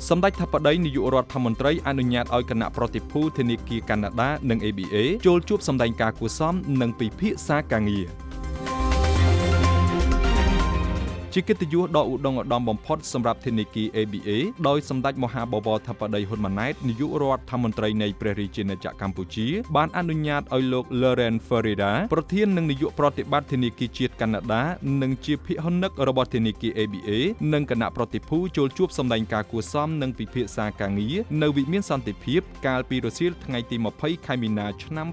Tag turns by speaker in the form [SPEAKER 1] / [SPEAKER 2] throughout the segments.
[SPEAKER 1] សម្ដេចថាបតីនាយករដ្ឋមន្ត្រីអនុញ្ញាតឲ្យគណៈប្រតិភូធនាគារកាណាដានិង ABA ចូលជួបសម្ដែងការគួរសមនិងពិភាក្សាការងារជាកិត្តិយសដ៏ឧត្តមឧត្តមបំផុតសម្រាប់ធនាគារ ABA ដោយសម្ដេចមហាបវរធិបតីហ៊ុនម៉ាណែតនាយករដ្ឋមន្ត្រីនៃព្រះរាជាណាចក្រកម្ពុជាបានអនុញ្ញាតឲ្យលោក Lauren Ferreira ប្រធាននិងនាយកប្រតិបត្តិធនាគារជាតិកាណាដានិងជាភាគហ៊ុននឹករបស់ធនាគារ ABA និងគណៈប្រតិភូចូលជួបសម្ដែងការគួរសមនិងពិភាក្សាការងារនៅវិមានសន្តិភាពកាលពីរសៀលថ្ងៃទី20ខែមីនាឆ្នាំ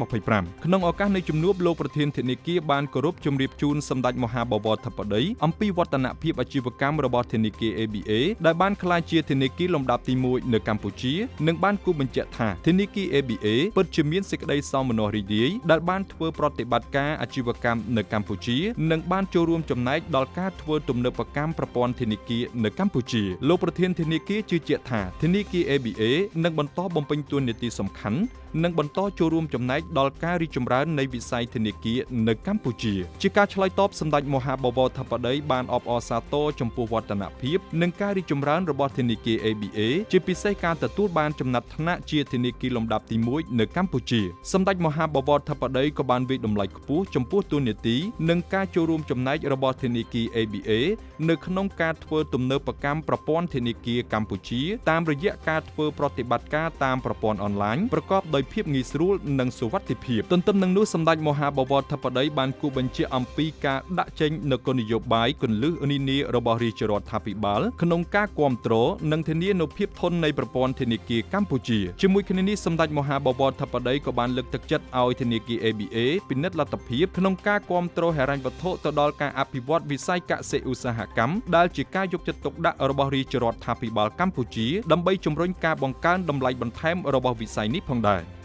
[SPEAKER 1] 2025ក្នុងឱកាសនៃជំនួបលោកប្រធានធនាគារបានគោរពជម្រាបជូនសម្ដេចមហាបវរធិបតីអំពីវឌ្ឍនភាពអាជីវកម្មរបស់ធនាគារ ABA ដែលបានក្លាយជាធនាគារលំដាប់ទី1នៅកម្ពុជានិងបានគូបញ្ជាក់ថាធនាគារ ABA ពិតជាមានសេចក្តីសោមនស្សរីករាយដែលបានធ្វើប្រតិបត្តិការអាជីវកម្មនៅកម្ពុជានិងបានចូលរួមចំណែកដល់ការធ្វើទំនើបកម្មប្រព័ន្ធធនាគារនៅកម្ពុជាលោកប្រធានធនាគារជឿជាក់ថាធនាគារ ABA នឹងបន្តបំពេញតួនាទីសំខាន់និងបន្តចូលរួមចំណែកដល់ការរីកចម្រើននៃវិស័យធនាគារនៅកម្ពុជាជាការឆ្លើយតបសម្ដេចមហាបវរធិបតីបានអបអរសាទរចំពោះវឌ្ឍនភាពនិងការរីកចម្រើនរបស់ធនាគារ ABA ជាពិសេសការទទួលបានចំណាត់ថ្នាក់ជាធនាគារលំដាប់ទី1នៅកម្ពុជាសម្ដេចមហាបវរធិបតីក៏បានវិតម្លៃខ្ពស់ចំពោះតួនាទីនិងការចូលរួមចំណែករបស់ធនាគារ ABA នៅក្នុងការធ្វើទំនើបកម្មប្រព័ន្ធធនាគារកម្ពុជាតាមរយៈការធ្វើប្រតិបត្តិការតាមប្រព័ន្ធអនឡាញប្រកបដោយភាពងាយស្រួលនិងសុវត្ថិភាពទន្ទឹមនឹងនោះសម្ដេចមហាបវរធិបតីបានគូបញ្ជាក់អំពីការដាក់ចេញនូវគោលនយោបាយគន្លឹះនានារបស់រាជរដ្ឋាភិបាលក្នុងការគាំទ្រនិងធានានូវភាពធន់នៃប្រព័ន្ធធនាគារកម្ពុជាជាមួយគ្នានេះសម្ដេចមហាបវរធិបតីក៏បានលើកទឹកចិត្តឲ្យធនាគារ ABA ពិនិត្យលទ្ធភាពក្នុងការគាំទ្រហិរញ្ញវត្ថុទៅដល់ការអភិវឌ្ឍវិស័យកសិឧស្សាហកម្មដែលជាការយកចិត្តទុកដាក់របស់រាជរដ្ឋាភិបាលកម្ពុជាដើម្បីជំរុញការបង្កើនតម្លៃបន្ថែមរបស់វិស័យនេះផងដែរ